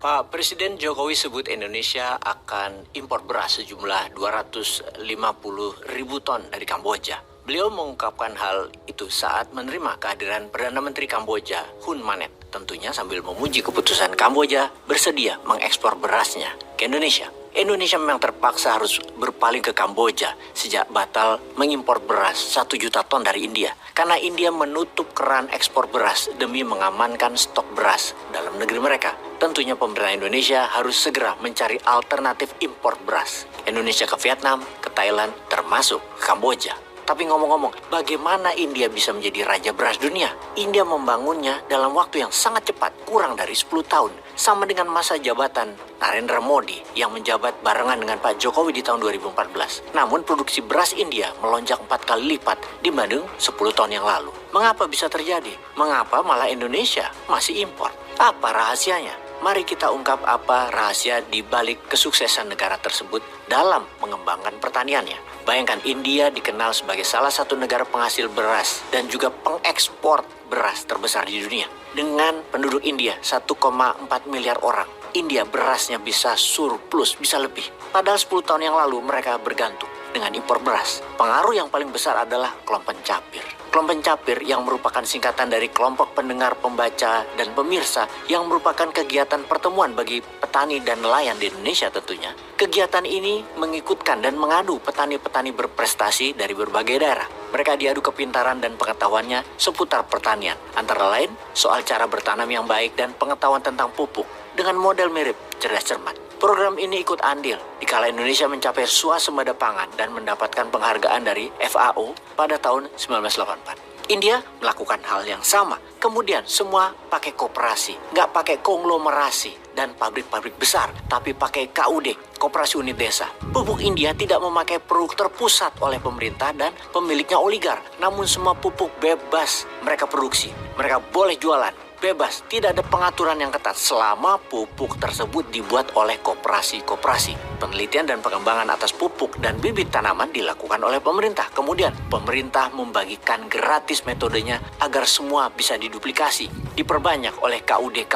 Pak Presiden Jokowi sebut Indonesia akan impor beras sejumlah 250 ribu ton dari Kamboja. Beliau mengungkapkan hal itu saat menerima kehadiran Perdana Menteri Kamboja, Hun Manet. Tentunya sambil memuji keputusan Kamboja bersedia mengekspor berasnya ke Indonesia. Indonesia memang terpaksa harus berpaling ke Kamboja sejak batal mengimpor beras 1 juta ton dari India. Karena India menutup keran ekspor beras demi mengamankan stok beras dalam negeri mereka. Tentunya pemerintah Indonesia harus segera mencari alternatif impor beras. Indonesia ke Vietnam, ke Thailand, termasuk Kamboja. Tapi ngomong-ngomong, bagaimana India bisa menjadi raja beras dunia? India membangunnya dalam waktu yang sangat cepat, kurang dari 10 tahun. Sama dengan masa jabatan Narendra Modi yang menjabat barengan dengan Pak Jokowi di tahun 2014. Namun produksi beras India melonjak 4 kali lipat dibanding 10 tahun yang lalu. Mengapa bisa terjadi? Mengapa malah Indonesia masih impor? Apa rahasianya? Mari kita ungkap apa rahasia di balik kesuksesan negara tersebut dalam mengembangkan pertaniannya. Bayangkan India dikenal sebagai salah satu negara penghasil beras dan juga pengekspor beras terbesar di dunia. Dengan penduduk India 1,4 miliar orang, India berasnya bisa surplus, bisa lebih. Padahal 10 tahun yang lalu mereka bergantung dengan impor beras. Pengaruh yang paling besar adalah kelompok pencapir. Kelompok pencapir yang merupakan singkatan dari kelompok pendengar, pembaca, dan pemirsa yang merupakan kegiatan pertemuan bagi petani dan nelayan di Indonesia tentunya. Kegiatan ini mengikutkan dan mengadu petani-petani berprestasi dari berbagai daerah. Mereka diadu kepintaran dan pengetahuannya seputar pertanian. Antara lain soal cara bertanam yang baik dan pengetahuan tentang pupuk dengan model mirip cerdas cermat. Program ini ikut andil dikala Indonesia mencapai swasembada pangan dan mendapatkan penghargaan dari FAO pada tahun 1984. India melakukan hal yang sama. Kemudian semua pakai koperasi, nggak pakai konglomerasi dan pabrik-pabrik besar, tapi pakai KUD, Koperasi Unit Desa. Pupuk India tidak memakai produk terpusat oleh pemerintah dan pemiliknya oligar. Namun semua pupuk bebas mereka produksi. Mereka boleh jualan. Bebas, tidak ada pengaturan yang ketat selama pupuk tersebut dibuat oleh koperasi-koperasi. Penelitian dan pengembangan atas pupuk dan bibit tanaman dilakukan oleh pemerintah. Kemudian, pemerintah membagikan gratis metodenya agar semua bisa diduplikasi. Diperbanyak oleh KUD,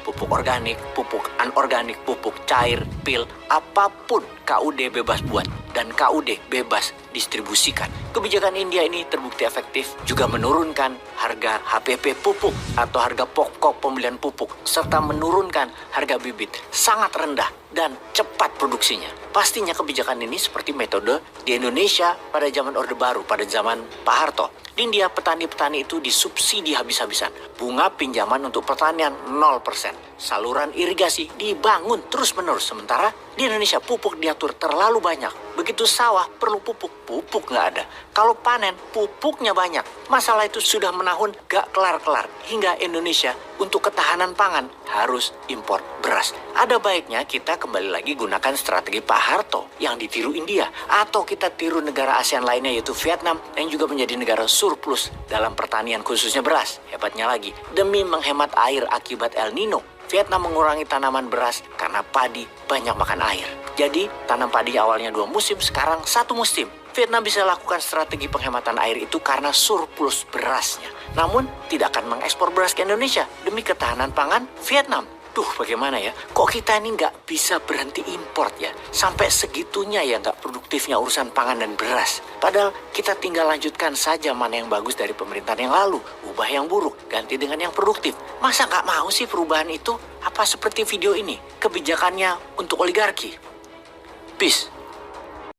pupuk organik, pupuk anorganik, pupuk cair, pil, apapun KUD bebas buat dan KUD bebas distribusikan. Kebijakan India ini terbukti efektif juga menurunkan harga HPP pupuk atau harga pokok pembelian pupuk serta menurunkan harga bibit sangat rendah dan cepat produksinya. Pastinya kebijakan ini seperti metode di Indonesia pada zaman Orde Baru, pada zaman Pak Harto. Di India petani-petani itu disubsidi habis-habisan. Bunga pinjaman untuk pertanian 0%. Saluran irigasi dibangun terus-menerus. Sementara di Indonesia pupuk diatur terlalu banyak. Begitu sawah perlu pupuk nggak ada. Kalau panen pupuknya banyak. Masalah itu sudah menahun gak kelar-kelar. Hingga Indonesia untuk ketahanan pangan harus impor beras. Ada baiknya kita kembali lagi gunakan strategi Pak Harto yang ditiru India. Atau kita tiru negara ASEAN lainnya yaitu Vietnam yang juga menjadi negara surplus dalam pertanian khususnya beras. Hebatnya lagi, demi menghemat air akibat El Nino, Vietnam mengurangi tanaman beras karena padi banyak makan air. Jadi tanam padi awalnya 2 musim, sekarang 1 musim. Vietnam bisa lakukan strategi penghematan air itu karena surplus berasnya. Namun tidak akan mengekspor beras ke Indonesia demi ketahanan pangan Vietnam. Duh, bagaimana ya? Kok kita ini nggak bisa berhenti import ya? Sampai segitunya ya nggak produktifnya urusan pangan dan beras. Padahal kita tinggal lanjutkan saja mana yang bagus dari pemerintahan yang lalu. Ubah yang buruk, ganti dengan yang produktif. Masa nggak mau sih perubahan itu? Apa seperti video ini? Kebijakannya untuk oligarki? Peace.